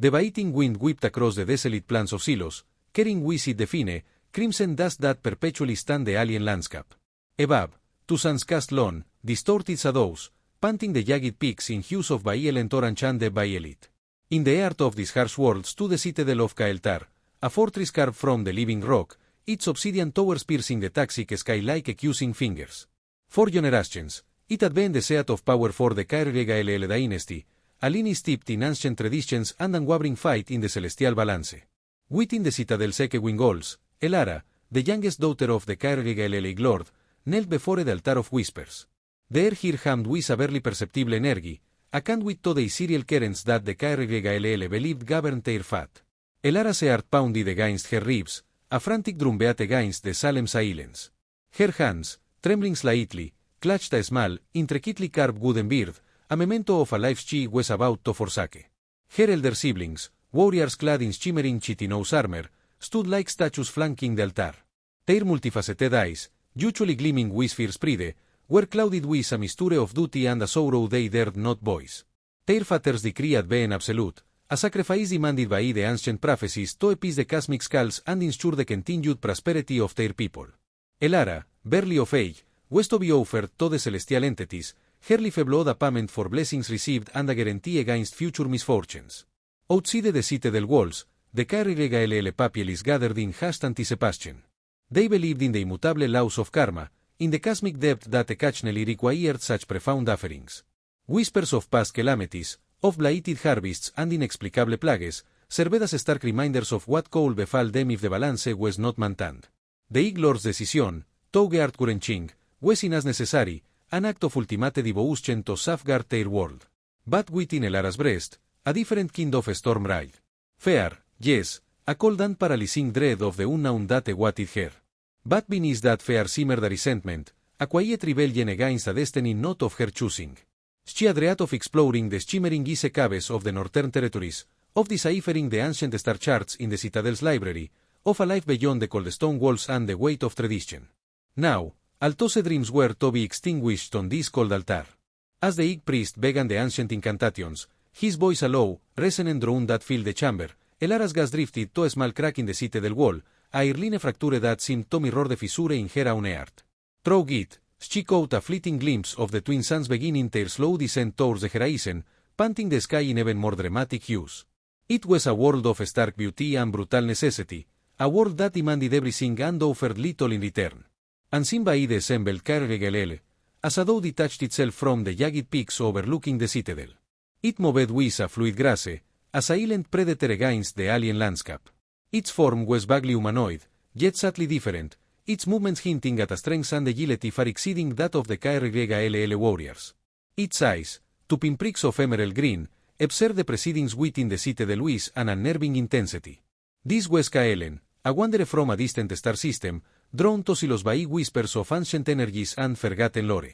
The biting wind whipped across the desolate plains of Silos, carrying with it the fine, crimson dust that perpetually stand the alien landscape. Above, two suns cast lone, distorted shadows, panting the jagged peaks in hues of violent orange and the violet. In the heart of this harsh world stood the citadel of Kael'thar, a fortress carved from the living rock, its obsidian towers piercing the toxic sky like accusing fingers. For generations, it had been the seat of power for the Kaer'Gael'el dynasty, a line steeped in ancient traditions and unwavering fight in the celestial balance. Within the citadel's echoing halls, Elara, the youngest daughter of the Kaer'Gael'el lord, knelt before the altar of whispers. The air here hummed with a barely perceptible energy, akin with to the ethereal currents that the Kaer'Gael'el believed governed their fate. Elara's heart pounded against her ribs, a frantic drumbeat against the solemn silence. Her hands, trembling slightly, clutched a small, intricately carved wooden beard, a memento of a life she was about to forsake. Her elder siblings, warriors clad in shimmering chitinous armor, stood like statues flanking the altar. Their multifaceted eyes, usually gleaming with fierce pride, were clouded with a mixture of duty and a sorrow they dared not voice. Their father's decree had been absolute, a sacrifice demanded by the ancient prophecies to appease the cosmic skulls and ensure the continued prosperity of their people. Elara, barely of age, was to be offered to the celestial entities, her life blood a payment for blessings received and a guarantee against future misfortunes. Outside the citadel walls, the Kaer'Gael'el populace gathered in haste anticipation. They believed in the immutable laws of karma, in the cosmic depth that occasionally required such profound offerings. Whispers of past calamities, of blighted harvests and inexplicable plagues, served as stark reminders of what could befall them if the balance was not maintained. The Lord's decision, though heart-wrenching, was in as necessary, an act of ultimate devotion to safeguard their world. But within Elara's breast, a different kind of storm raged. Fear, yes, a cold and paralyzing dread of the unknown that awaited her. But beneath that fear simmered a resentment, a quiet rebellion against a destiny not of her choosing. She had dreamed of exploring the shimmering ice caves of the northern territories, of deciphering the ancient star charts in the Citadel's library, of a life beyond the cold stone walls and the weight of tradition. Now, although dreams were to be extinguished on this cold altar. As the High Priest began the ancient incantations, his voice a low, resonant drone that filled the chamber, Elara's gas drifted to a small crack in the Citadel wall, a hairline fracture that seemed to mirror the fissure in her own heart. Through it, she caught a fleeting glimpse of the twin suns beginning their slow descent towards the horizon, painting the sky in even more dramatic hues. It was a world of stark beauty and brutal necessity, a world that demanded everything and offered little in return. Unseen by the assembled Kaer'Gael'el, a shadow detached itself from the jagged peaks overlooking the citadel. It moved with a fluid grace, a silent predator against the alien landscape. Its form was vaguely humanoid, yet subtly different, its movements hinting at a strength and agility far exceeding that of the Kaer'Gael'el warriors. Its eyes, two pinpricks of emerald green, observed the proceedings within the citadel with an unnerving intensity. This was Kaelen, a wanderer from a distant star system, drawn to Silos by whispers of ancient energies and forgotten lore.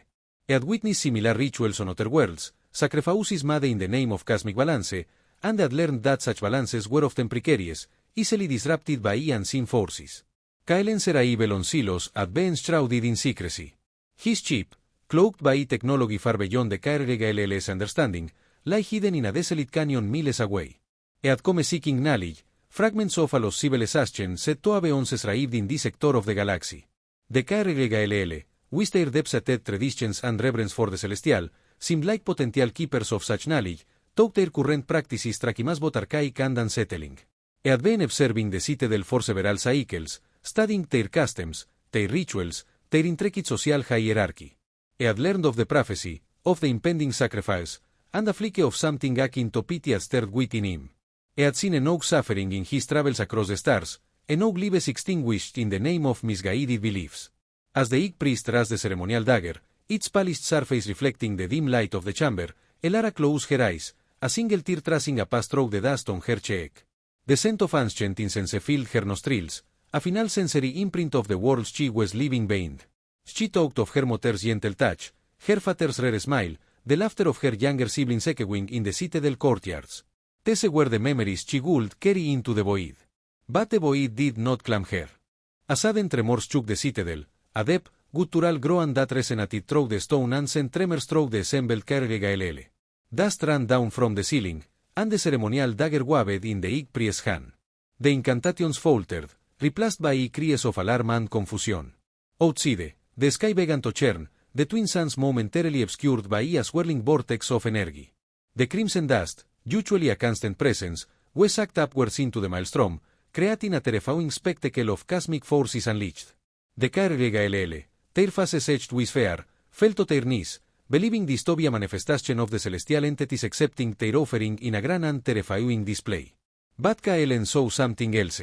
He had witnessed similar rituals on other worlds, sacrifices made in the name of cosmic balance, and had learned that such balances were often precarious, easily disrupted by unseen forces. Kaelen's arrival on Silos had been shrouded in secrecy. His ship, cloaked by technology far beyond the Kaer'Gael'el's understanding, lay hidden in a desolate canyon miles away. He had come seeking knowledge, fragments of a lost civilization said to have once arrived in this sector of the galaxy. The Kaer'Gael'el, with their depth-seated traditions and reverence for the celestial, seemed like potential keepers of such knowledge, though their current practices struck him as both archaic and unsettling. He had been observing the citadel for several cycles, studying their customs, their rituals, their intricate social hierarchy. He had learned of the prophecy, of the impending sacrifice, and a flicker of something akin to pity had stirred within him. He had seen enough suffering in his travels across the stars, enough lives extinguished in the name of misguided beliefs. As the High Priest raised the ceremonial dagger, its polished surface reflecting the dim light of the chamber, Elara closed her eyes, a single tear tracing a path through the dust on her cheek. The scent of ancient incense filled her nostrils, a final sensory imprint of the world she was living behind. She talked of her mother's gentle touch, her father's rare smile, the laughter of her younger siblings echoing in the citadel courtyards. These were the memories she would carry into the void. But the void did not claim her. A sudden tremor shook the citadel, a deep, guttural groan that resonated through the stone and sent tremors through the assembled Kaer'Gael'el. Dust ran down from the ceiling, and the ceremonial dagger waved in the Ig priest's hand. The incantations faltered, replaced by cries of alarm and confusion. Outside, the sky began to churn, the twin suns momentarily obscured by a swirling vortex of energy. The crimson dust, usually a constant presence, was sucked upwards into the maelstrom, creating a terrifying spectacle of cosmic forces unleashed. The KRLL, their faces edged with fear, fell to their knees, believing this to be a manifestation of the celestial entities accepting their offering in a grand and terrifying display. But Kaelen saw something else.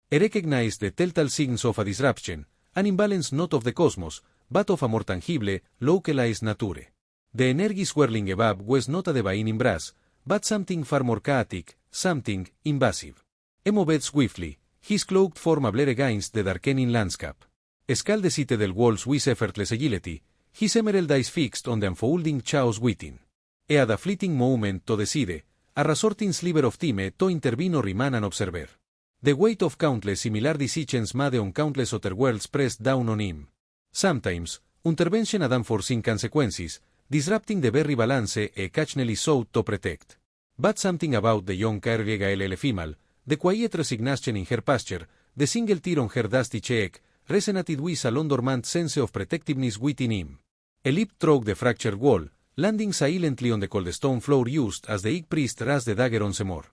He recognized the telltale signs of a disruption, an imbalance not of the cosmos, but of a more tangible, localized nature. The energy swirling above was not a divine embrace, but something far more chaotic, something invasive. He moved swiftly, his cloaked form a blur against the darkening landscape. Scaled the citadel walls with effortless agility, his emerald eyes fixed on the unfolding chaos within. He had a fleeting moment to decide, a resorting sliver of time to intervene or remain an observer. The weight of countless similar decisions made on countless other worlds pressed down on him. Sometimes, intervention had unforeseen consequences, disrupting the very balance he occasionally sought to protect. But something about the young KRLL female, the quiet resignation in her posture, the single tear on her dusty cheek, resonated with a long-dormant sense of protectiveness within him. He leaped through the fractured wall, landing silently on the cold stone floor used as the Ig priest raised the dagger once more.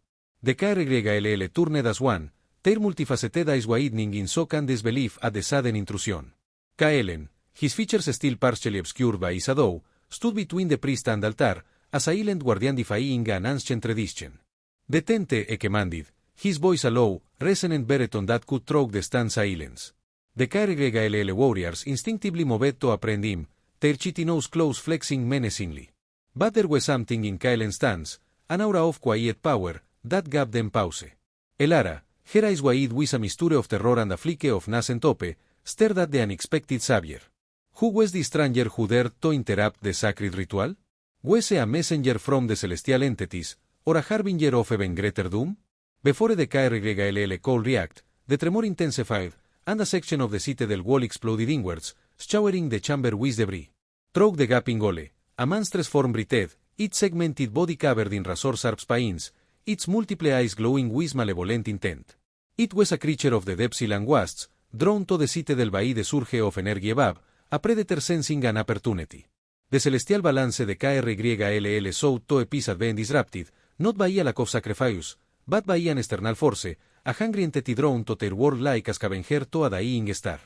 The KRLL turned as one, their multifaceted eyes widening in shock and disbelief at the sudden intrusion. Kaelen, his features still partially obscured by his shadow, stood between the priest and altar, a silent guardian defying an ancient tradition. Detente, he commanded, his voice a low, resonant baritone that could throw the stunned silence. The KRLL warriors instinctively moved to apprehend him, their chitinous claws flexing menacingly. But there was something in Kaelen's stance, an aura of quiet power, that gave them pause. Elara, her eyes wide with a mixture of terror and a flick of nascent hope, stared at the unexpected savior. Who was the stranger who dared to interrupt the sacred ritual? Was he a messenger from the celestial entities, or a harbinger of even greater doom? Before the KRLL could react, the tremor intensified, and a section of the citadel wall exploded inwards, showering the chamber with debris. Through the gaping hole, a monstrous form breathed, its segmented body covered in razor-sharp spines, its multiple eyes glowing with malevolent intent. It was a creature of the depths and wastes, drawn to the citadel by the surge of energy above, a predator sensing an opportunity. The celestial balance de KRYLL sought to a peace had been disrupted, not by a lack of sacrifice, but by an external force, a hungry entity drawn to their world like a scavenger to a dying star.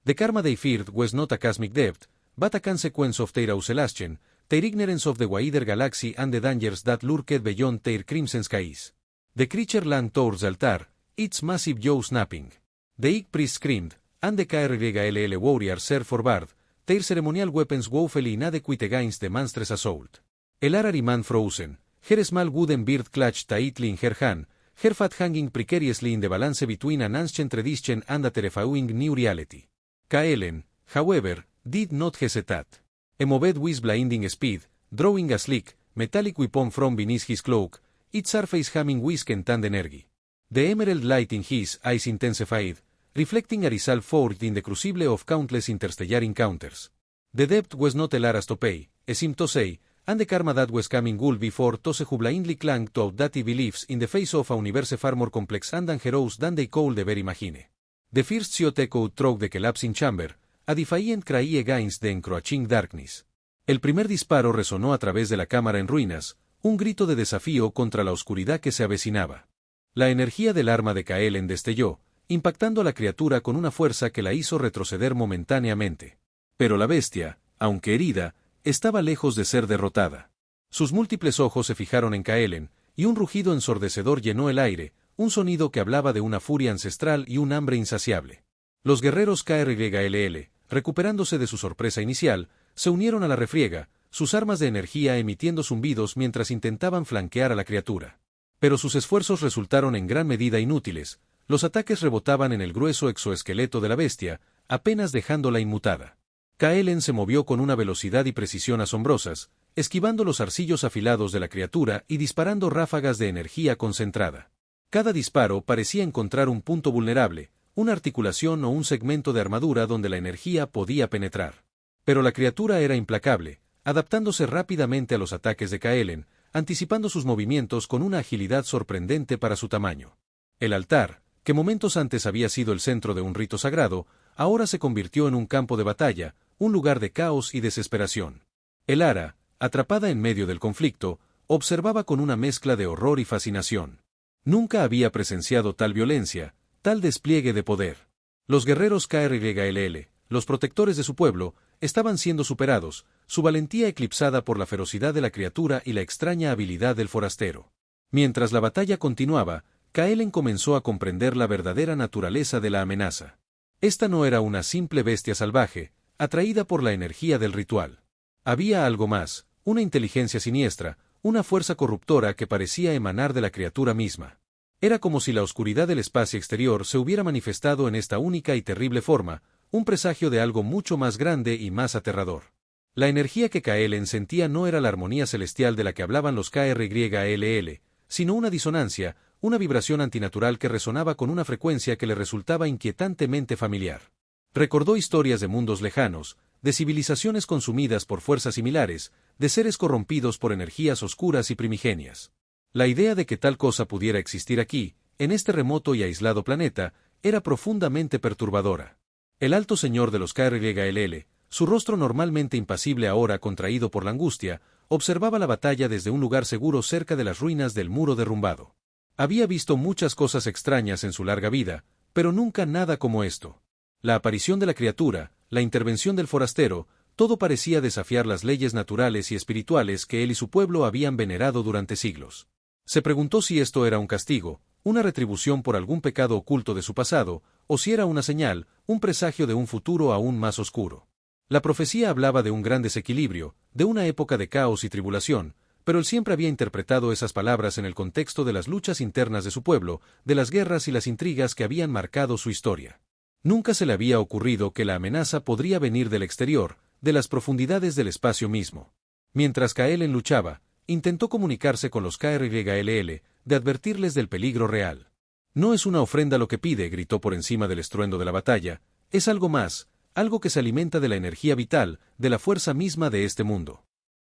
The karma they feared was not a cosmic debt, but a consequence of their oscillation, their ignorance of the wider galaxy and the dangers that lurked beyond their crimson skies. The creature landed towards the altar, its massive jaw snapping. The Ig priest screamed, and the KRYLL warriors surged forward, their ceremonial weapons woefully inadequate against the monstrous assault. Elara remained frozen, her small wooden beard clutched tightly in her hand, her fat hanging precariously in the balance between an ancient tradition and a terrifying new reality. Kaelen, however, did not hesitate. He moved with blinding speed, drawing a sleek, metallic weapon from beneath his cloak, its surface humming with contained energy. The emerald light in his eyes intensified, reflecting a resolve forged in the crucible of countless interstellar encounters. The debt was not Elara's to pay, he seemed to say, and the karma that was coming would be for those who blindly clung to outdated beliefs in the face of a universe far more complex and dangerous than they could ever imagine. The first shot echoed through the collapsing chamber, a defiant cry against the encroaching darkness. El primer disparo resonó a través de la cámara en ruinas, un grito de desafío contra la oscuridad que se avecinaba. La energía del arma de Kaelen destelló, impactando a la criatura con una fuerza que la hizo retroceder momentáneamente. Pero la bestia, aunque herida, estaba lejos de ser derrotada. Sus múltiples ojos se fijaron en Kaelen, y un rugido ensordecedor llenó el aire, un sonido que hablaba de una furia ancestral y un hambre insaciable. Los guerreros KRYLL, recuperándose de su sorpresa inicial, se unieron a la refriega, sus armas de energía emitiendo zumbidos mientras intentaban flanquear a la criatura. Pero sus esfuerzos resultaron en gran medida inútiles, los ataques rebotaban en el grueso exoesqueleto de la bestia, apenas dejándola inmutada. Kaelen se movió con una velocidad y precisión asombrosas, esquivando los arcillos afilados de la criatura y disparando ráfagas de energía concentrada. Cada disparo parecía encontrar un punto vulnerable, una articulación o un segmento de armadura donde la energía podía penetrar. Pero la criatura era implacable, adaptándose rápidamente a los ataques de Kaelen, anticipando sus movimientos con una agilidad sorprendente para su tamaño. El altar, que momentos antes había sido el centro de un rito sagrado, ahora se convirtió en un campo de batalla, un lugar de caos y desesperación. Elara, atrapada en medio del conflicto, observaba con una mezcla de horror y fascinación. Nunca había presenciado tal violencia, tal despliegue de poder. Los guerreros KRYLL, los protectores de su pueblo, estaban siendo superados, su valentía eclipsada por la ferocidad de la criatura y la extraña habilidad del forastero. Mientras la batalla continuaba, Kaelen comenzó a comprender la verdadera naturaleza de la amenaza. Esta no era una simple bestia salvaje, atraída por la energía del ritual. Había algo más, una inteligencia siniestra, una fuerza corruptora que parecía emanar de la criatura misma. Era como si la oscuridad del espacio exterior se hubiera manifestado en esta única y terrible forma, un presagio de algo mucho más grande y más aterrador. La energía que Kaelen sentía no era la armonía celestial de la que hablaban los KRYLL, sino una disonancia, una vibración antinatural que resonaba con una frecuencia que le resultaba inquietantemente familiar. Recordó historias de mundos lejanos, de civilizaciones consumidas por fuerzas similares, de seres corrompidos por energías oscuras y primigenias. La idea de que tal cosa pudiera existir aquí, en este remoto y aislado planeta, era profundamente perturbadora. El alto señor de los KRYLL, su rostro normalmente impasible ahora contraído por la angustia, observaba la batalla desde un lugar seguro cerca de las ruinas del muro derrumbado. Había visto muchas cosas extrañas en su larga vida, pero nunca nada como esto. La aparición de la criatura, la intervención del forastero, todo parecía desafiar las leyes naturales y espirituales que él y su pueblo habían venerado durante siglos. Se preguntó si esto era un castigo, una retribución por algún pecado oculto de su pasado, o si era una señal, un presagio de un futuro aún más oscuro. La profecía hablaba de un gran desequilibrio, de una época de caos y tribulación, pero él siempre había interpretado esas palabras en el contexto de las luchas internas de su pueblo, de las guerras y las intrigas que habían marcado su historia. Nunca se le había ocurrido que la amenaza podría venir del exterior, de las profundidades del espacio mismo. Mientras Kaelen luchaba, intentó comunicarse con los KRYLL, de advertirles del peligro real. No es una ofrenda lo que pide, gritó por encima del estruendo de la batalla, es algo más, algo que se alimenta de la energía vital, de la fuerza misma de este mundo.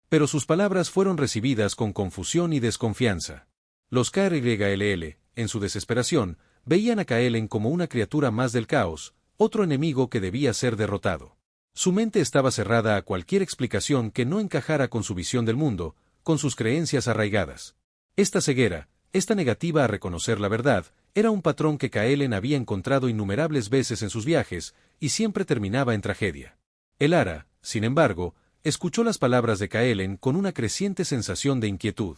Pero sus palabras fueron recibidas con confusión y desconfianza. Los KRYLL, en su desesperación, veían a Kaelen como una criatura más del caos, otro enemigo que debía ser derrotado. Su mente estaba cerrada a cualquier explicación que no encajara con su visión del mundo, con sus creencias arraigadas. Esta ceguera, esta negativa a reconocer la verdad, era un patrón que Kaelen había encontrado innumerables veces en sus viajes, y siempre terminaba en tragedia. Elara, sin embargo, escuchó las palabras de Kaelen con una creciente sensación de inquietud.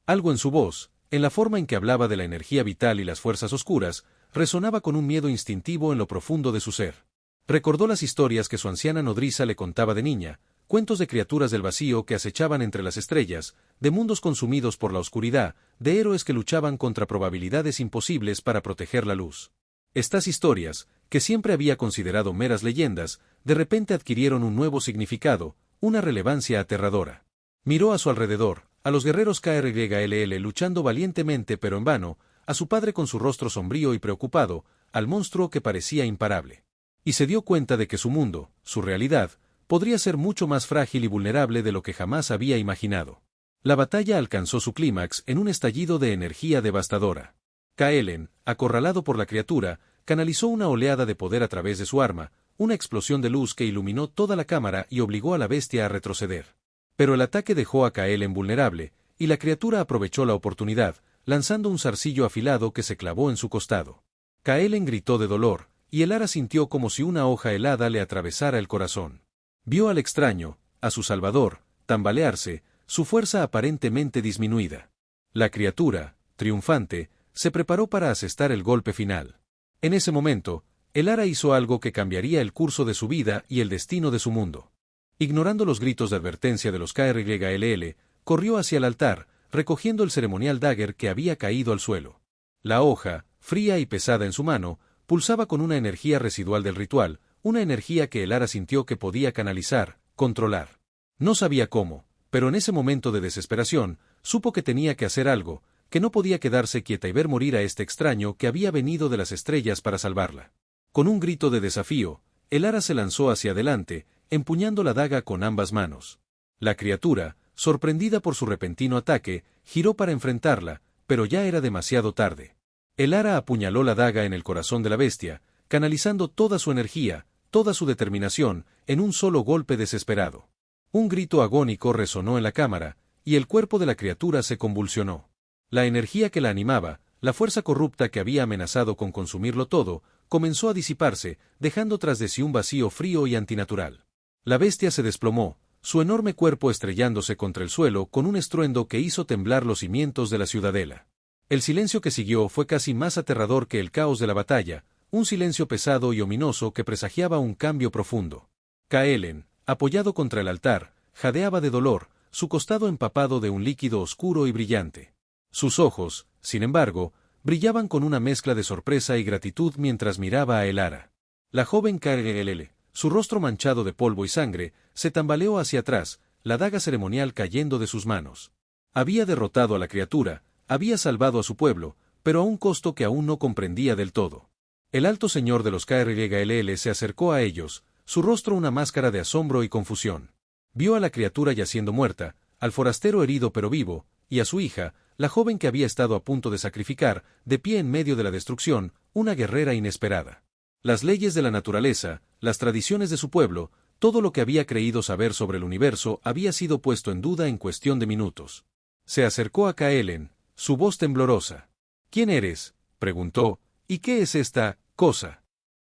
Algo en su voz, en la forma en que hablaba de la energía vital y las fuerzas oscuras, resonaba con un miedo instintivo en lo profundo de su ser. Recordó las historias que su anciana nodriza le contaba de niña, cuentos de criaturas del vacío que acechaban entre las estrellas, de mundos consumidos por la oscuridad, de héroes que luchaban contra probabilidades imposibles para proteger la luz. Estas historias, que siempre había considerado meras leyendas, de repente adquirieron un nuevo significado, una relevancia aterradora. Miró a su alrededor, a los guerreros KRYLL luchando valientemente pero en vano, a su padre con su rostro sombrío y preocupado, al monstruo que parecía imparable. Y se dio cuenta de que su mundo, su realidad, podría ser mucho más frágil y vulnerable de lo que jamás había imaginado. La batalla alcanzó su clímax en un estallido de energía devastadora. Kaelen, acorralado por la criatura, canalizó una oleada de poder a través de su arma, una explosión de luz que iluminó toda la cámara y obligó a la bestia a retroceder. Pero el ataque dejó a Kaelen vulnerable, y la criatura aprovechó la oportunidad, lanzando un zarcillo afilado que se clavó en su costado. Kaelen gritó de dolor, y Elara sintió como si una hoja helada le atravesara el corazón. Vio al extraño, a su salvador, tambalearse, su fuerza aparentemente disminuida. La criatura, triunfante, se preparó para asestar el golpe final. En ese momento, Elara hizo algo que cambiaría el curso de su vida y el destino de su mundo. Ignorando los gritos de advertencia de los KRYLL, corrió hacia el altar, recogiendo el ceremonial dagger que había caído al suelo. La hoja, fría y pesada en su mano, pulsaba con una energía residual del ritual, una energía que Elara sintió que podía canalizar, controlar. No sabía cómo, pero en ese momento de desesperación, supo que tenía que hacer algo, que no podía quedarse quieta y ver morir a este extraño que había venido de las estrellas para salvarla. Con un grito de desafío, Elara se lanzó hacia adelante, empuñando la daga con ambas manos. La criatura, sorprendida por su repentino ataque, giró para enfrentarla, pero ya era demasiado tarde. Elara apuñaló la daga en el corazón de la bestia, canalizando toda su energía, toda su determinación, en un solo golpe desesperado. Un grito agónico resonó en la cámara, y el cuerpo de la criatura se convulsionó. La energía que la animaba, la fuerza corrupta que había amenazado con consumirlo todo, comenzó a disiparse, dejando tras de sí un vacío frío y antinatural. La bestia se desplomó, su enorme cuerpo estrellándose contra el suelo con un estruendo que hizo temblar los cimientos de la ciudadela. El silencio que siguió fue casi más aterrador que el caos de la batalla, un silencio pesado y ominoso que presagiaba un cambio profundo. Kaelen, apoyado contra el altar, jadeaba de dolor, su costado empapado de un líquido oscuro y brillante. Sus ojos, sin embargo, brillaban con una mezcla de sorpresa y gratitud mientras miraba a Elara. La joven Kaelen, su rostro manchado de polvo y sangre, se tambaleó hacia atrás, la daga ceremonial cayendo de sus manos. Había derrotado a la criatura, había salvado a su pueblo, pero a un costo que aún no comprendía del todo. El alto señor de los KRGL se acercó a ellos, su rostro una máscara de asombro y confusión. Vio a la criatura yaciendo muerta, al forastero herido pero vivo, y a su hija, la joven que había estado a punto de sacrificar, de pie en medio de la destrucción, una guerrera inesperada. Las leyes de la naturaleza, las tradiciones de su pueblo, todo lo que había creído saber sobre el universo había sido puesto en duda en cuestión de minutos. Se acercó a Kaelen, su voz temblorosa. «¿Quién eres?», preguntó, «¿y qué es esta cosa?».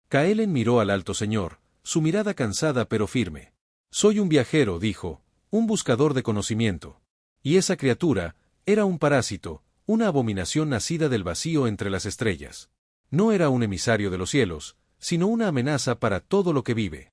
Kaelen miró al alto señor, su mirada cansada pero firme. «Soy un viajero», dijo, «un buscador de conocimiento». Y esa criatura era un parásito, una abominación nacida del vacío entre las estrellas. No era un emisario de los cielos, sino una amenaza para todo lo que vive.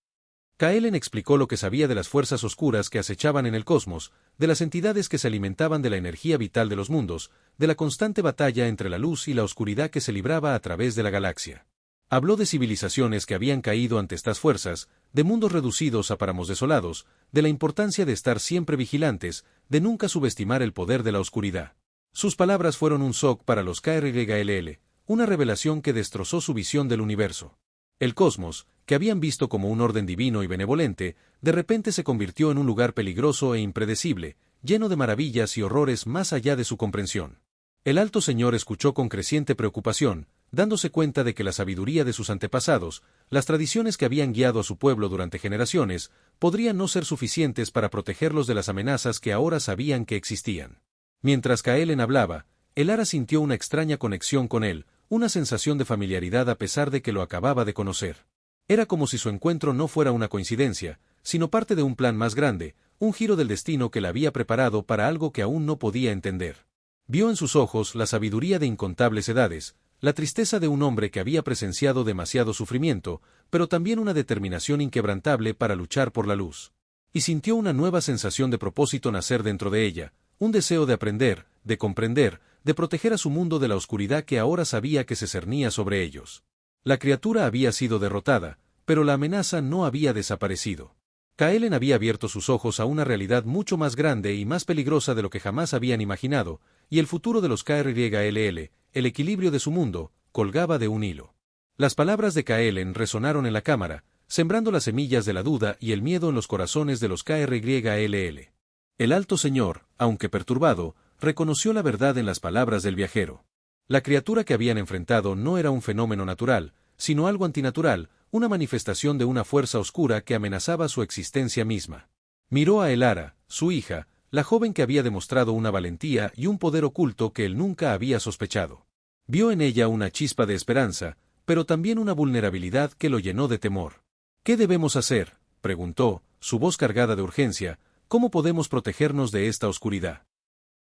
Kaelen explicó lo que sabía de las fuerzas oscuras que acechaban en el cosmos, de las entidades que se alimentaban de la energía vital de los mundos, de la constante batalla entre la luz y la oscuridad que se libraba a través de la galaxia. Habló de civilizaciones que habían caído ante estas fuerzas, de mundos reducidos a páramos desolados, de la importancia de estar siempre vigilantes, de nunca subestimar el poder de la oscuridad. Sus palabras fueron un shock para los KRGL, una revelación que destrozó su visión del universo. El cosmos, que habían visto como un orden divino y benevolente, de repente se convirtió en un lugar peligroso e impredecible, lleno de maravillas y horrores más allá de su comprensión. El alto señor escuchó con creciente preocupación, dándose cuenta de que la sabiduría de sus antepasados, las tradiciones que habían guiado a su pueblo durante generaciones, podrían no ser suficientes para protegerlos de las amenazas que ahora sabían que existían. Mientras Kaelen hablaba, Elara sintió una extraña conexión con él, una sensación de familiaridad a pesar de que lo acababa de conocer. Era como si su encuentro no fuera una coincidencia, sino parte de un plan más grande, un giro del destino que la había preparado para algo que aún no podía entender. Vio en sus ojos la sabiduría de incontables edades, la tristeza de un hombre que había presenciado demasiado sufrimiento, pero también una determinación inquebrantable para luchar por la luz. Y sintió una nueva sensación de propósito nacer dentro de ella, un deseo de aprender, de comprender, de proteger a su mundo de la oscuridad que ahora sabía que se cernía sobre ellos. La criatura había sido derrotada, pero la amenaza no había desaparecido. Kaelen había abierto sus ojos a una realidad mucho más grande y más peligrosa de lo que jamás habían imaginado, y el futuro de los KRGL, el equilibrio de su mundo, colgaba de un hilo. Las palabras de Kaelen resonaron en la cámara, sembrando las semillas de la duda y el miedo en los corazones de los KRGL. El alto señor, aunque perturbado, reconoció la verdad en las palabras del viajero. La criatura que habían enfrentado no era un fenómeno natural, sino algo antinatural, una manifestación de una fuerza oscura que amenazaba su existencia misma. Miró a Elara, su hija, la joven que había demostrado una valentía y un poder oculto que él nunca había sospechado. Vio en ella una chispa de esperanza, pero también una vulnerabilidad que lo llenó de temor. «¿Qué debemos hacer?», preguntó, su voz cargada de urgencia. «¿Cómo podemos protegernos de esta oscuridad?».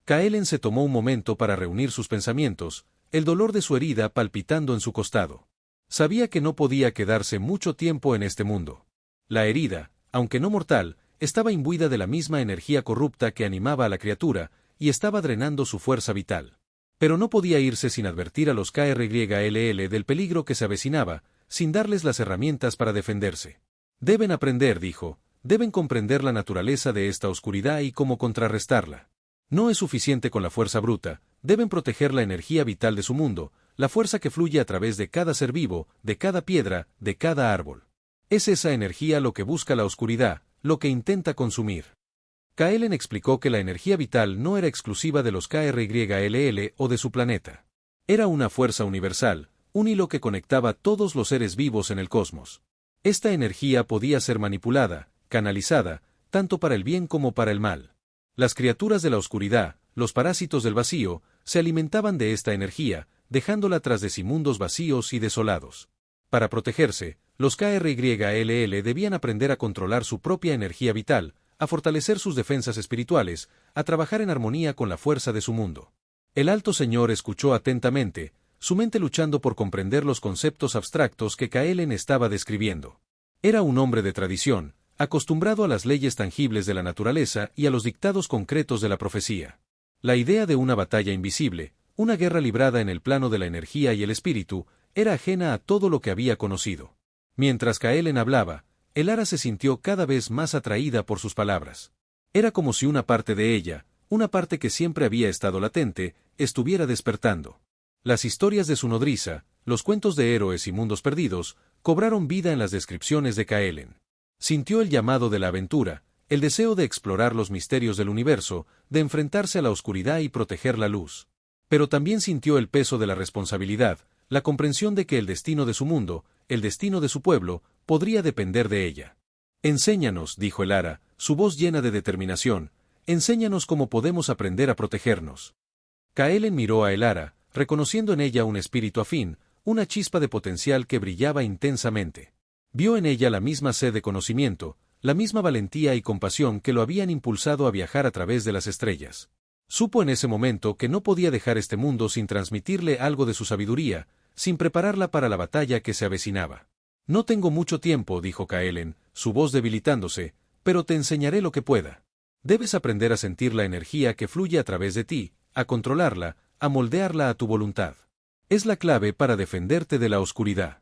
Kaelen se tomó un momento para reunir sus pensamientos, el dolor de su herida palpitando en su costado. Sabía que no podía quedarse mucho tiempo en este mundo. La herida, aunque no mortal, estaba imbuida de la misma energía corrupta que animaba a la criatura, y estaba drenando su fuerza vital. Pero no podía irse sin advertir a los KRGL del peligro que se avecinaba, sin darles las herramientas para defenderse. «Deben aprender», dijo, «deben comprender la naturaleza de esta oscuridad y cómo contrarrestarla. No es suficiente con la fuerza bruta, deben proteger la energía vital de su mundo, la fuerza que fluye a través de cada ser vivo, de cada piedra, de cada árbol. Es esa energía lo que busca la oscuridad, lo que intenta consumir». Kaelen explicó que la energía vital no era exclusiva de los KRYLL o de su planeta. Era una fuerza universal, un hilo que conectaba todos los seres vivos en el cosmos. Esta energía podía ser manipulada, canalizada, tanto para el bien como para el mal. Las criaturas de la oscuridad, los parásitos del vacío, se alimentaban de esta energía, dejándola tras de sí mundos vacíos y desolados. Para protegerse, los KRYLL debían aprender a controlar su propia energía vital, a fortalecer sus defensas espirituales, a trabajar en armonía con la fuerza de su mundo. El Alto Señor escuchó atentamente, su mente luchando por comprender los conceptos abstractos que Kaelen estaba describiendo. Era un hombre de tradición, acostumbrado a las leyes tangibles de la naturaleza y a los dictados concretos de la profecía. La idea de una batalla invisible, una guerra librada en el plano de la energía y el espíritu, era ajena a todo lo que había conocido. Mientras Kaelen hablaba, Elara se sintió cada vez más atraída por sus palabras. Era como si una parte de ella, una parte que siempre había estado latente, estuviera despertando. Las historias de su nodriza, los cuentos de héroes y mundos perdidos, cobraron vida en las descripciones de Kaelen. Sintió el llamado de la aventura, el deseo de explorar los misterios del universo, de enfrentarse a la oscuridad y proteger la luz. Pero también sintió el peso de la responsabilidad, la comprensión de que el destino de su mundo, el destino de su pueblo, podría depender de ella. Enséñanos, dijo Elara, su voz llena de determinación, enséñanos cómo podemos aprender a protegernos. Kaelen miró a Elara, reconociendo en ella un espíritu afín, una chispa de potencial que brillaba intensamente. Vio en ella la misma sed de conocimiento, la misma valentía y compasión que lo habían impulsado a viajar a través de las estrellas. Supo en ese momento que no podía dejar este mundo sin transmitirle algo de su sabiduría, sin prepararla para la batalla que se avecinaba. No tengo mucho tiempo, dijo Kaelen, su voz debilitándose, pero te enseñaré lo que pueda. Debes aprender a sentir la energía que fluye a través de ti, a controlarla, a moldearla a tu voluntad. Es la clave para defenderte de la oscuridad.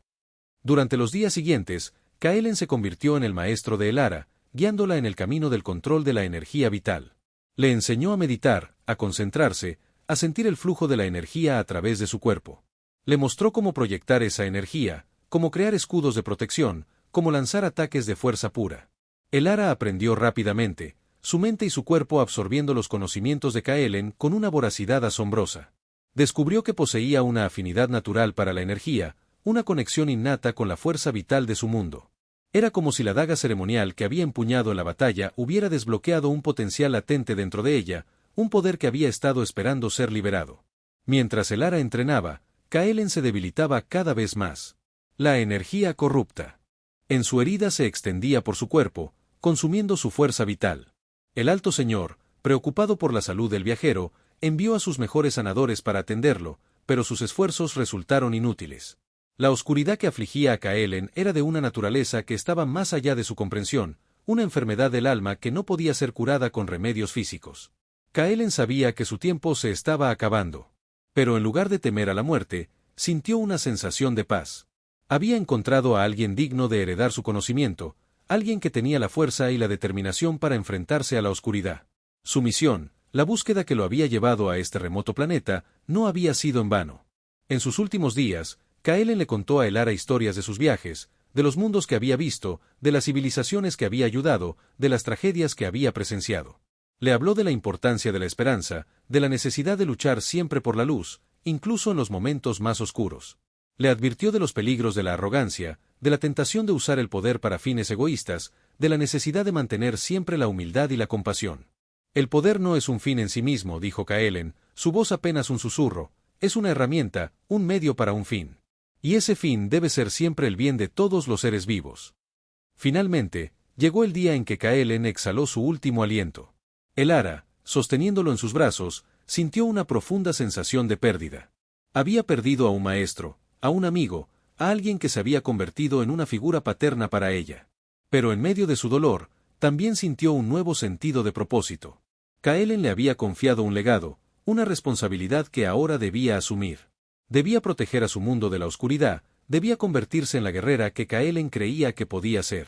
Durante los días siguientes, Kaelen se convirtió en el maestro de Elara, guiándola en el camino del control de la energía vital. Le enseñó a meditar, a concentrarse, a sentir el flujo de la energía a través de su cuerpo. Le mostró cómo proyectar esa energía, cómo crear escudos de protección, cómo lanzar ataques de fuerza pura. Elara aprendió rápidamente, su mente y su cuerpo absorbiendo los conocimientos de Kaelen con una voracidad asombrosa. Descubrió que poseía una afinidad natural para la energía, una conexión innata con la fuerza vital de su mundo. Era como si la daga ceremonial que había empuñado en la batalla hubiera desbloqueado un potencial latente dentro de ella, un poder que había estado esperando ser liberado. Mientras Elara entrenaba, Kaelen se debilitaba cada vez más. La energía corrupta. En su herida se extendía por su cuerpo, consumiendo su fuerza vital. El Alto Señor, preocupado por la salud del viajero, envió a sus mejores sanadores para atenderlo, pero sus esfuerzos resultaron inútiles. La oscuridad que afligía a Kaelen era de una naturaleza que estaba más allá de su comprensión, una enfermedad del alma que no podía ser curada con remedios físicos. Kaelen sabía que su tiempo se estaba acabando. Pero en lugar de temer a la muerte, sintió una sensación de paz. Había encontrado a alguien digno de heredar su conocimiento, alguien que tenía la fuerza y la determinación para enfrentarse a la oscuridad. Su misión, la búsqueda que lo había llevado a este remoto planeta, no había sido en vano. En sus últimos días, Kaelen le contó a Elara historias de sus viajes, de los mundos que había visto, de las civilizaciones que había ayudado, de las tragedias que había presenciado. Le habló de la importancia de la esperanza, de la necesidad de luchar siempre por la luz, incluso en los momentos más oscuros. Le advirtió de los peligros de la arrogancia, de la tentación de usar el poder para fines egoístas, de la necesidad de mantener siempre la humildad y la compasión. El poder no es un fin en sí mismo, dijo Kaelen, su voz apenas un susurro, es una herramienta, un medio para un fin. Y ese fin debe ser siempre el bien de todos los seres vivos. Finalmente, llegó el día en que Kaelen exhaló su último aliento. Elara, sosteniéndolo en sus brazos, sintió una profunda sensación de pérdida. Había perdido a un maestro, a un amigo, a alguien que se había convertido en una figura paterna para ella. Pero en medio de su dolor, también sintió un nuevo sentido de propósito. Kaelen le había confiado un legado, una responsabilidad que ahora debía asumir. Debía proteger a su mundo de la oscuridad, debía convertirse en la guerrera que Kaelen creía que podía ser.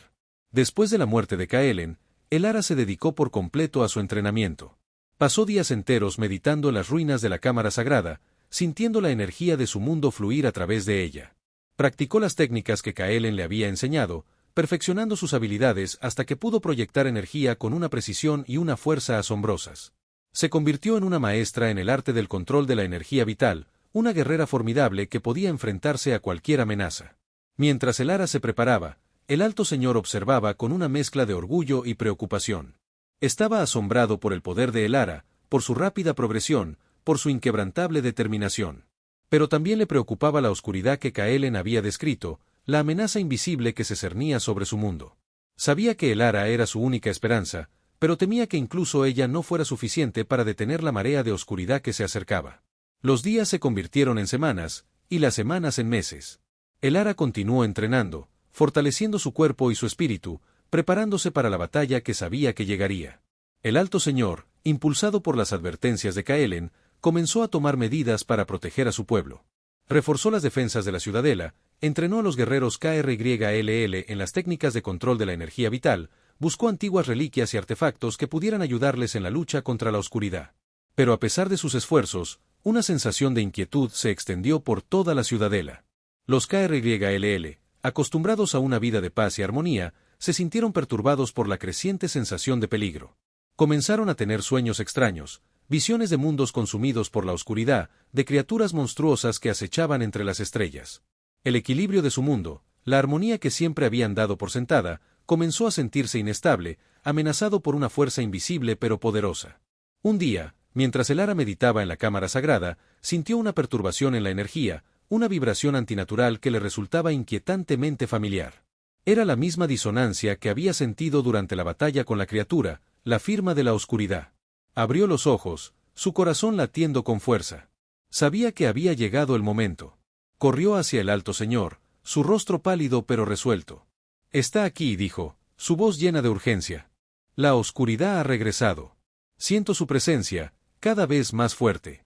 Después de la muerte de Kaelen, Elara se dedicó por completo a su entrenamiento. Pasó días enteros meditando en las ruinas de la cámara sagrada, sintiendo la energía de su mundo fluir a través de ella. Practicó las técnicas que Kaelen le había enseñado, perfeccionando sus habilidades hasta que pudo proyectar energía con una precisión y una fuerza asombrosas. Se convirtió en una maestra en el arte del control de la energía vital, una guerrera formidable que podía enfrentarse a cualquier amenaza. Mientras Elara se preparaba, el alto señor observaba con una mezcla de orgullo y preocupación. Estaba asombrado por el poder de Elara, por su rápida progresión, por su inquebrantable determinación. Pero también le preocupaba la oscuridad que Kaelen había descrito, la amenaza invisible que se cernía sobre su mundo. Sabía que Elara era su única esperanza, pero temía que incluso ella no fuera suficiente para detener la marea de oscuridad que se acercaba. Los días se convirtieron en semanas, y las semanas en meses. Elara continuó entrenando, fortaleciendo su cuerpo y su espíritu, preparándose para la batalla que sabía que llegaría. El alto señor, impulsado por las advertencias de Kaelen, comenzó a tomar medidas para proteger a su pueblo. Reforzó las defensas de la ciudadela, entrenó a los guerreros KRYLL en las técnicas de control de la energía vital, buscó antiguas reliquias y artefactos que pudieran ayudarles en la lucha contra la oscuridad. Pero a pesar de sus esfuerzos, una sensación de inquietud se extendió por toda la ciudadela. Los KRYLL, acostumbrados a una vida de paz y armonía, se sintieron perturbados por la creciente sensación de peligro. Comenzaron a tener sueños extraños, visiones de mundos consumidos por la oscuridad, de criaturas monstruosas que acechaban entre las estrellas. El equilibrio de su mundo, la armonía que siempre habían dado por sentada, comenzó a sentirse inestable, amenazado por una fuerza invisible pero poderosa. Un día, mientras Elara meditaba en la cámara sagrada, sintió una perturbación en la energía, una vibración antinatural que le resultaba inquietantemente familiar. Era la misma disonancia que había sentido durante la batalla con la criatura, la firma de la oscuridad. Abrió los ojos, su corazón latiendo con fuerza. Sabía que había llegado el momento. Corrió hacia el alto señor, su rostro pálido pero resuelto. «Está aquí», dijo, su voz llena de urgencia. «La oscuridad ha regresado. Siento su presencia, cada vez más fuerte».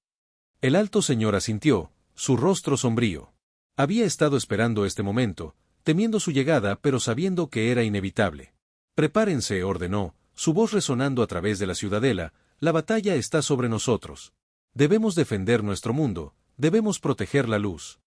El alto señor asintió, su rostro sombrío. Había estado esperando este momento, temiendo su llegada pero sabiendo que era inevitable. «Prepárense», ordenó, su voz resonando a través de la ciudadela, «la batalla está sobre nosotros. Debemos defender nuestro mundo, debemos proteger la luz».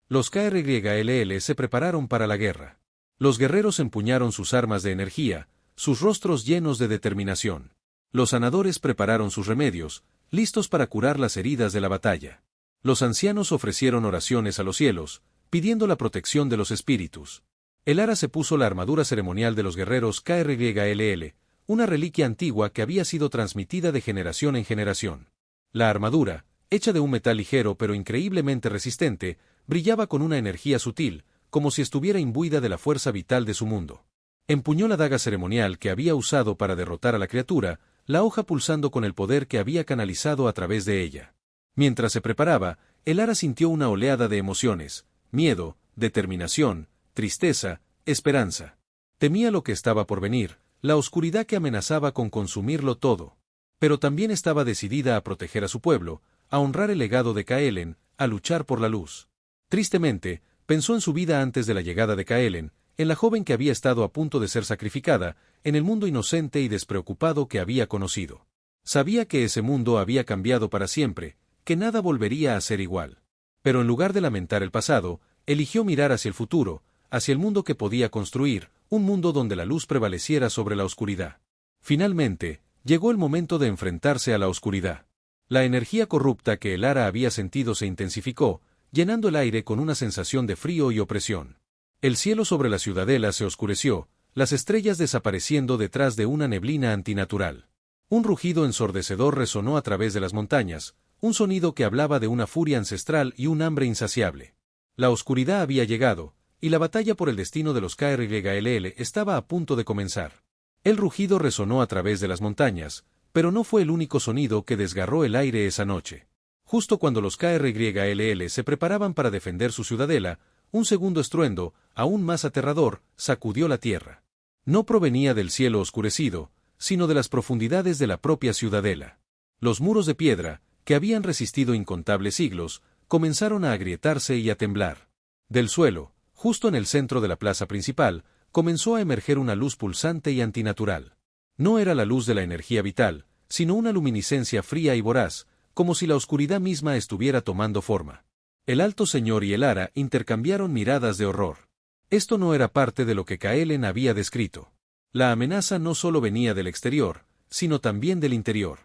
Los KRYLL se prepararon para la guerra. Los guerreros empuñaron sus armas de energía, sus rostros llenos de determinación. Los sanadores prepararon sus remedios, listos para curar las heridas de la batalla. Los ancianos ofrecieron oraciones a los cielos, pidiendo la protección de los espíritus. Elara se puso la armadura ceremonial de los guerreros KRYLL, una reliquia antigua que había sido transmitida de generación en generación. La armadura, hecha de un metal ligero pero increíblemente resistente, brillaba con una energía sutil, como si estuviera imbuida de la fuerza vital de su mundo. Empuñó la daga ceremonial que había usado para derrotar a la criatura, la hoja pulsando con el poder que había canalizado a través de ella. Mientras se preparaba, Elara sintió una oleada de emociones: miedo, determinación, tristeza, esperanza. Temía lo que estaba por venir, la oscuridad que amenazaba con consumirlo todo. Pero también estaba decidida a proteger a su pueblo, a honrar el legado de Kaelen, a luchar por la luz. Tristemente, pensó en su vida antes de la llegada de Kaelen, en la joven que había estado a punto de ser sacrificada, en el mundo inocente y despreocupado que había conocido. Sabía que ese mundo había cambiado para siempre, que nada volvería a ser igual. Pero en lugar de lamentar el pasado, eligió mirar hacia el futuro, hacia el mundo que podía construir, un mundo donde la luz prevaleciera sobre la oscuridad. Finalmente, llegó el momento de enfrentarse a la oscuridad. La energía corrupta que Elara había sentido se intensificó, llenando el aire con una sensación de frío y opresión. El cielo sobre la ciudadela se oscureció, las estrellas desapareciendo detrás de una neblina antinatural. Un rugido ensordecedor resonó a través de las montañas, un sonido que hablaba de una furia ancestral y un hambre insaciable. La oscuridad había llegado, y la batalla por el destino de los KRYLL estaba a punto de comenzar. El rugido resonó a través de las montañas, pero no fue el único sonido que desgarró el aire esa noche. Justo cuando los KRYLL se preparaban para defender su ciudadela, un segundo estruendo, aún más aterrador, sacudió la tierra. No provenía del cielo oscurecido, sino de las profundidades de la propia ciudadela. Los muros de piedra, que habían resistido incontables siglos, comenzaron a agrietarse y a temblar. Del suelo, justo en el centro de la plaza principal, comenzó a emerger una luz pulsante y antinatural. No era la luz de la energía vital, sino una luminiscencia fría y voraz, como si la oscuridad misma estuviera tomando forma. El alto señor y Elara intercambiaron miradas de horror. Esto no era parte de lo que Kaelen había descrito. La amenaza no solo venía del exterior, sino también del interior.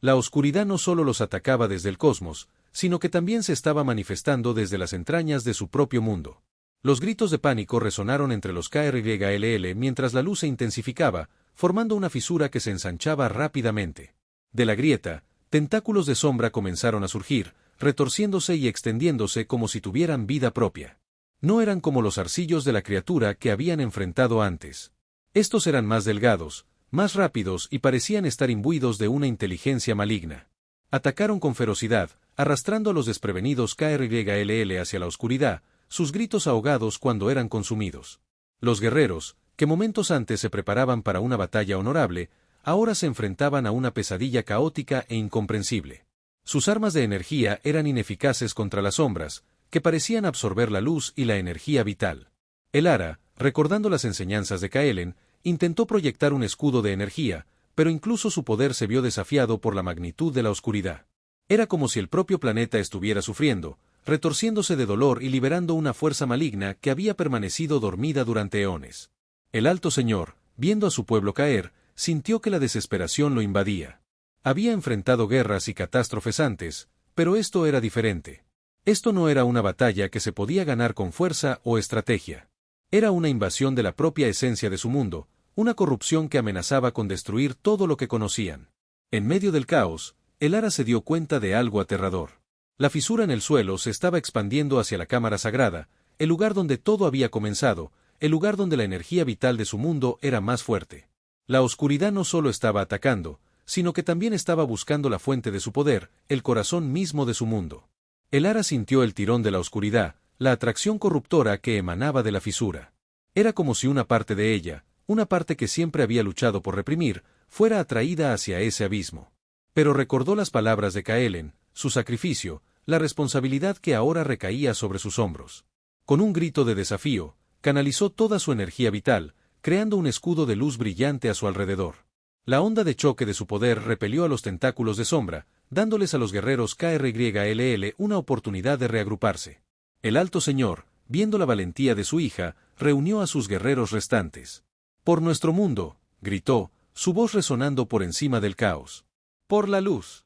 La oscuridad no solo los atacaba desde el cosmos, sino que también se estaba manifestando desde las entrañas de su propio mundo. Los gritos de pánico resonaron entre los KRYLL mientras la luz se intensificaba, formando una fisura que se ensanchaba rápidamente. De la grieta, tentáculos de sombra comenzaron a surgir, retorciéndose y extendiéndose como si tuvieran vida propia. No eran como los arcillos de la criatura que habían enfrentado antes. Estos eran más delgados, más rápidos y parecían estar imbuidos de una inteligencia maligna. Atacaron con ferocidad, arrastrando a los desprevenidos KRYLL hacia la oscuridad, sus gritos ahogados cuando eran consumidos. Los guerreros, que momentos antes se preparaban para una batalla honorable, ahora se enfrentaban a una pesadilla caótica e incomprensible. Sus armas de energía eran ineficaces contra las sombras, que parecían absorber la luz y la energía vital. Elara, recordando las enseñanzas de Kaelen, intentó proyectar un escudo de energía, pero incluso su poder se vio desafiado por la magnitud de la oscuridad. Era como si el propio planeta estuviera sufriendo, retorciéndose de dolor y liberando una fuerza maligna que había permanecido dormida durante eones. El Alto Señor, viendo a su pueblo caer, sintió que la desesperación lo invadía. Había enfrentado guerras y catástrofes antes, pero esto era diferente. Esto no era una batalla que se podía ganar con fuerza o estrategia. Era una invasión de la propia esencia de su mundo, una corrupción que amenazaba con destruir todo lo que conocían. En medio del caos, Elara se dio cuenta de algo aterrador. La fisura en el suelo se estaba expandiendo hacia la cámara sagrada, el lugar donde todo había comenzado, el lugar donde la energía vital de su mundo era más fuerte. La oscuridad no solo estaba atacando, sino que también estaba buscando la fuente de su poder, el corazón mismo de su mundo. Elara sintió el tirón de la oscuridad, la atracción corruptora que emanaba de la fisura. Era como si una parte de ella, una parte que siempre había luchado por reprimir, fuera atraída hacia ese abismo. Pero recordó las palabras de Kaelen, su sacrificio, la responsabilidad que ahora recaía sobre sus hombros. Con un grito de desafío, canalizó toda su energía vital, creando un escudo de luz brillante a su alrededor. La onda de choque de su poder repelió a los tentáculos de sombra, dándoles a los guerreros KRYLL una oportunidad de reagruparse. El Alto Señor, viendo la valentía de su hija, reunió a sus guerreros restantes. «Por nuestro mundo», gritó, su voz resonando por encima del caos. «Por la luz».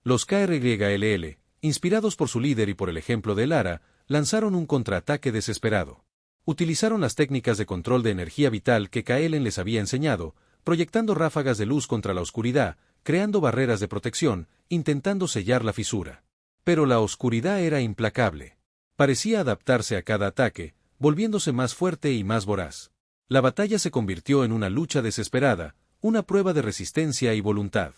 Los KRYLL, inspirados por su líder y por el ejemplo de Elara, lanzaron un contraataque desesperado. Utilizaron las técnicas de control de energía vital que Kaelen les había enseñado, proyectando ráfagas de luz contra la oscuridad, creando barreras de protección, intentando sellar la fisura. Pero la oscuridad era implacable. Parecía adaptarse a cada ataque, volviéndose más fuerte y más voraz. La batalla se convirtió en una lucha desesperada, una prueba de resistencia y voluntad.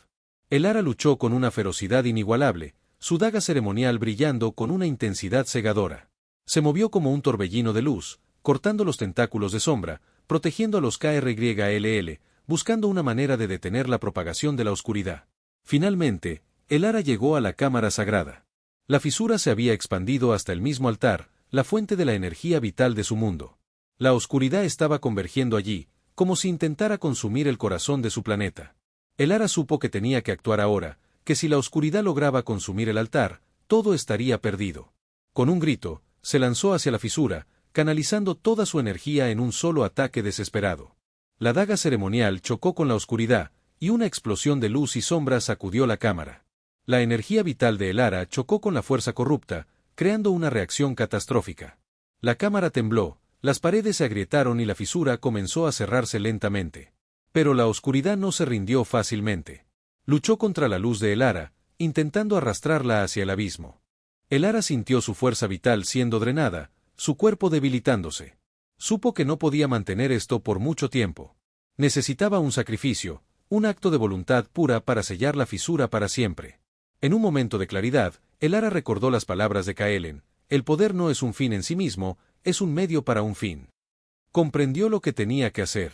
Elara luchó con una ferocidad inigualable, su daga ceremonial brillando con una intensidad cegadora. Se movió como un torbellino de luz, cortando los tentáculos de sombra, protegiendo a los KRYLL, buscando una manera de detener la propagación de la oscuridad. Finalmente, Elara llegó a la cámara sagrada. La fisura se había expandido hasta el mismo altar, la fuente de la energía vital de su mundo. La oscuridad estaba convergiendo allí, como si intentara consumir el corazón de su planeta. Elara supo que tenía que actuar ahora, que si la oscuridad lograba consumir el altar, todo estaría perdido. Con un grito, se lanzó hacia la fisura, canalizando toda su energía en un solo ataque desesperado. La daga ceremonial chocó con la oscuridad, y una explosión de luz y sombra sacudió la cámara. La energía vital de Elara chocó con la fuerza corrupta, creando una reacción catastrófica. La cámara tembló, las paredes se agrietaron y la fisura comenzó a cerrarse lentamente. Pero la oscuridad no se rindió fácilmente. Luchó contra la luz de Elara, intentando arrastrarla hacia el abismo. Elara sintió su fuerza vital siendo drenada, su cuerpo debilitándose. Supo que no podía mantener esto por mucho tiempo. Necesitaba un sacrificio, un acto de voluntad pura para sellar la fisura para siempre. En un momento de claridad, Elara recordó las palabras de Kaelen: el poder no es un fin en sí mismo, es un medio para un fin. Comprendió lo que tenía que hacer.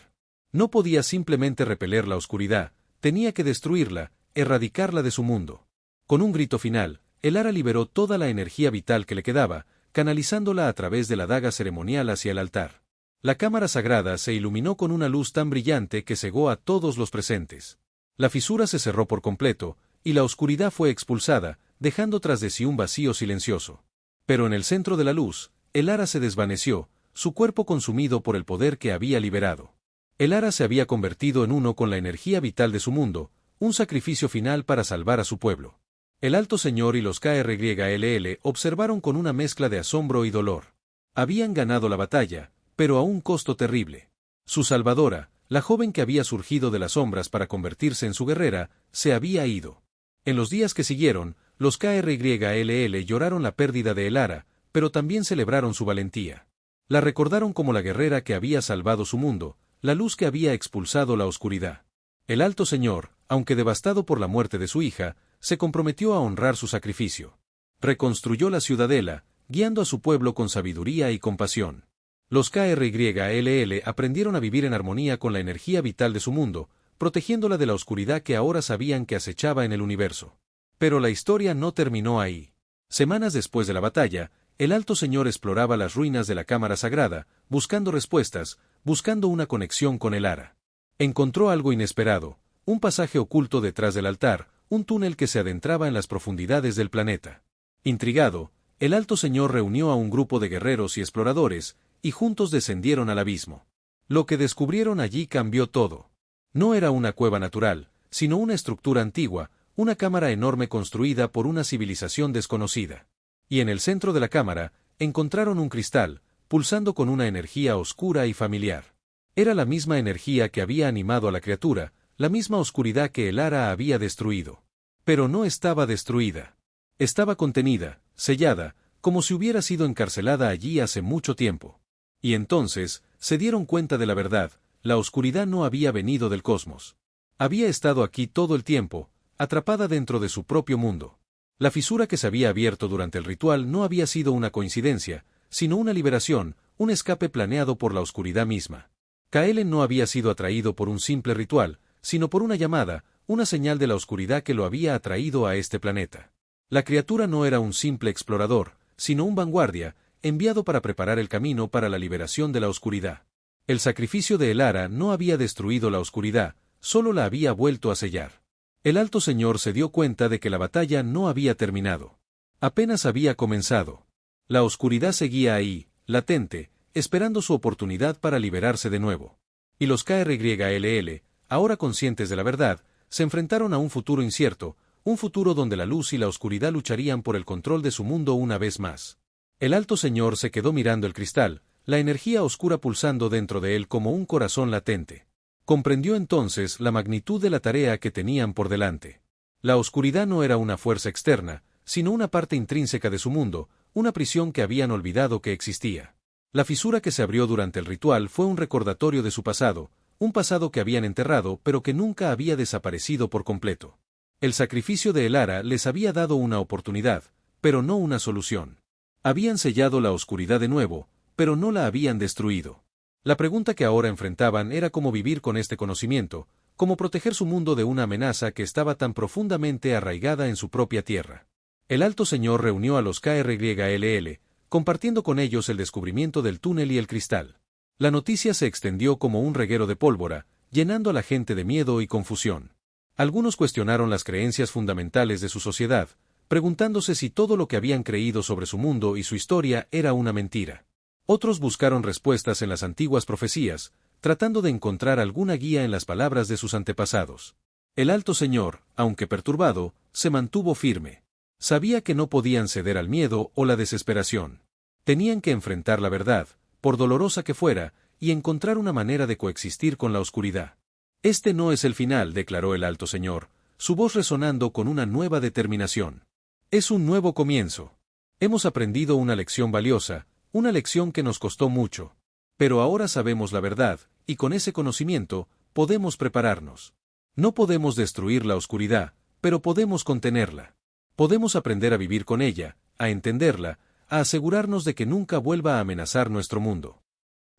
No podía simplemente repeler la oscuridad, tenía que destruirla, erradicarla de su mundo. Con un grito final, Elara liberó toda la energía vital que le quedaba, canalizándola a través de la daga ceremonial hacia el altar. La cámara sagrada se iluminó con una luz tan brillante que cegó a todos los presentes. La fisura se cerró por completo, y la oscuridad fue expulsada, dejando tras de sí un vacío silencioso. Pero en el centro de la luz, Elara se desvaneció, su cuerpo consumido por el poder que había liberado. El Ara se había convertido en uno con la energía vital de su mundo, un sacrificio final para salvar a su pueblo. El Alto Señor y los KRYLL observaron con una mezcla de asombro y dolor. Habían ganado la batalla, pero a un costo terrible. Su salvadora, la joven que había surgido de las sombras para convertirse en su guerrera, se había ido. En los días que siguieron, los KRYLL lloraron la pérdida de Elara, pero también celebraron su valentía. La recordaron como la guerrera que había salvado su mundo, la luz que había expulsado la oscuridad. El Alto Señor, aunque devastado por la muerte de su hija, se comprometió a honrar su sacrificio. Reconstruyó la ciudadela, guiando a su pueblo con sabiduría y compasión. Los KRYLL aprendieron a vivir en armonía con la energía vital de su mundo, protegiéndola de la oscuridad que ahora sabían que acechaba en el universo. Pero la historia no terminó ahí. Semanas después de la batalla, el Alto Señor exploraba las ruinas de la Cámara Sagrada, buscando respuestas, buscando una conexión con el Ara. Encontró algo inesperado, un pasaje oculto detrás del altar, un túnel que se adentraba en las profundidades del planeta. Intrigado, el Alto Señor reunió a un grupo de guerreros y exploradores, y juntos descendieron al abismo. Lo que descubrieron allí cambió todo. No era una cueva natural, sino una estructura antigua, una cámara enorme construida por una civilización desconocida. Y en el centro de la cámara, encontraron un cristal, pulsando con una energía oscura y familiar. Era la misma energía que había animado a la criatura, la misma oscuridad que el Ara había destruido. Pero no estaba destruida. Estaba contenida, sellada, como si hubiera sido encarcelada allí hace mucho tiempo. Y entonces, se dieron cuenta de la verdad, la oscuridad no había venido del cosmos. Había estado aquí todo el tiempo, atrapada dentro de su propio mundo. La fisura que se había abierto durante el ritual no había sido una coincidencia, sino una liberación, un escape planeado por la oscuridad misma. Kaelen no había sido atraído por un simple ritual, sino por una llamada, una señal de la oscuridad que lo había atraído a este planeta. La criatura no era un simple explorador, sino un vanguardia, enviado para preparar el camino para la liberación de la oscuridad. El sacrificio de Elara no había destruido la oscuridad, solo la había vuelto a sellar. El Alto Señor se dio cuenta de que la batalla no había terminado. Apenas había comenzado. La oscuridad seguía ahí, latente, esperando su oportunidad para liberarse de nuevo. Y los KRYLL, ahora conscientes de la verdad, se enfrentaron a un futuro incierto, un futuro donde la luz y la oscuridad lucharían por el control de su mundo una vez más. El Alto Señor se quedó mirando el cristal, la energía oscura pulsando dentro de él como un corazón latente. Comprendió entonces la magnitud de la tarea que tenían por delante. La oscuridad no era una fuerza externa, sino una parte intrínseca de su mundo, una prisión que habían olvidado que existía. La fisura que se abrió durante el ritual fue un recordatorio de su pasado, un pasado que habían enterrado pero que nunca había desaparecido por completo. El sacrificio de Elara les había dado una oportunidad, pero no una solución. Habían sellado la oscuridad de nuevo, pero no la habían destruido. La pregunta que ahora enfrentaban era cómo vivir con este conocimiento, cómo proteger su mundo de una amenaza que estaba tan profundamente arraigada en su propia tierra. El Alto Señor reunió a los KRYLL, compartiendo con ellos el descubrimiento del túnel y el cristal. La noticia se extendió como un reguero de pólvora, llenando a la gente de miedo y confusión. Algunos cuestionaron las creencias fundamentales de su sociedad, preguntándose si todo lo que habían creído sobre su mundo y su historia era una mentira. Otros buscaron respuestas en las antiguas profecías, tratando de encontrar alguna guía en las palabras de sus antepasados. El Alto Señor, aunque perturbado, se mantuvo firme. Sabía que no podían ceder al miedo o la desesperación. Tenían que enfrentar la verdad, por dolorosa que fuera, y encontrar una manera de coexistir con la oscuridad. Este no es el final, declaró el Alto Señor, su voz resonando con una nueva determinación. Es un nuevo comienzo. Hemos aprendido una lección valiosa, una lección que nos costó mucho. Pero ahora sabemos la verdad, y con ese conocimiento, podemos prepararnos. No podemos destruir la oscuridad, pero podemos contenerla. Podemos aprender a vivir con ella, a entenderla, a asegurarnos de que nunca vuelva a amenazar nuestro mundo.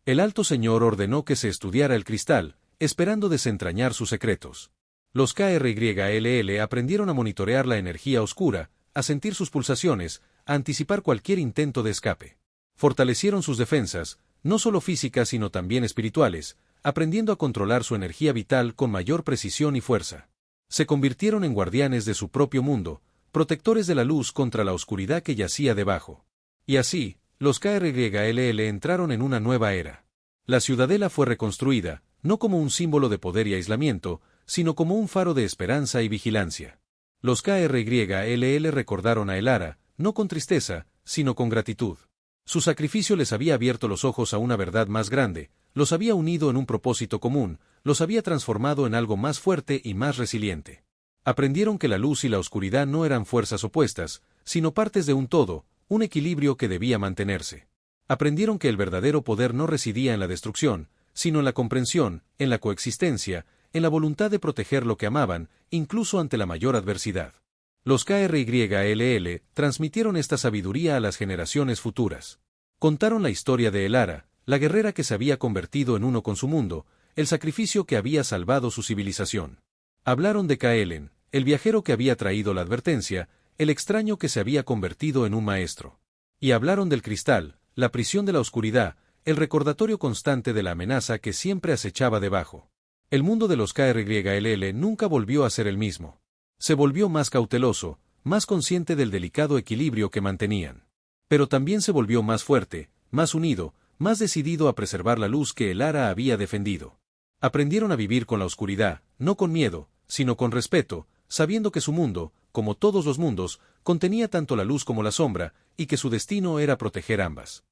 El Alto Señor ordenó que se estudiara el cristal, esperando desentrañar sus secretos. Los KRYLL aprendieron a monitorear la energía oscura, a sentir sus pulsaciones, a anticipar cualquier intento de escape. Fortalecieron sus defensas, no solo físicas sino también espirituales, aprendiendo a controlar su energía vital con mayor precisión y fuerza. Se convirtieron en guardianes de su propio mundo, protectores de la luz contra la oscuridad que yacía debajo. Y así, los KRYLL entraron en una nueva era. La ciudadela fue reconstruida, no como un símbolo de poder y aislamiento, sino como un faro de esperanza y vigilancia. Los KRYLL recordaron a Elara, no con tristeza, sino con gratitud. Su sacrificio les había abierto los ojos a una verdad más grande, los había unido en un propósito común, los había transformado en algo más fuerte y más resiliente. Aprendieron que la luz y la oscuridad no eran fuerzas opuestas, sino partes de un todo, un equilibrio que debía mantenerse. Aprendieron que el verdadero poder no residía en la destrucción, sino en la comprensión, en la coexistencia, en la voluntad de proteger lo que amaban, incluso ante la mayor adversidad. Los KRYLL transmitieron esta sabiduría a las generaciones futuras. Contaron la historia de Elara, la guerrera que se había convertido en uno con su mundo, el sacrificio que había salvado su civilización. Hablaron de Kaelen, el viajero que había traído la advertencia, el extraño que se había convertido en un maestro. Y hablaron del cristal, la prisión de la oscuridad, el recordatorio constante de la amenaza que siempre acechaba debajo. El mundo de los KRYLL nunca volvió a ser el mismo. Se volvió más cauteloso, más consciente del delicado equilibrio que mantenían. Pero también se volvió más fuerte, más unido, más decidido a preservar la luz que Elara había defendido. Aprendieron a vivir con la oscuridad, no con miedo, sino con respeto, sabiendo que su mundo, como todos los mundos, contenía tanto la luz como la sombra, y que su destino era proteger ambas.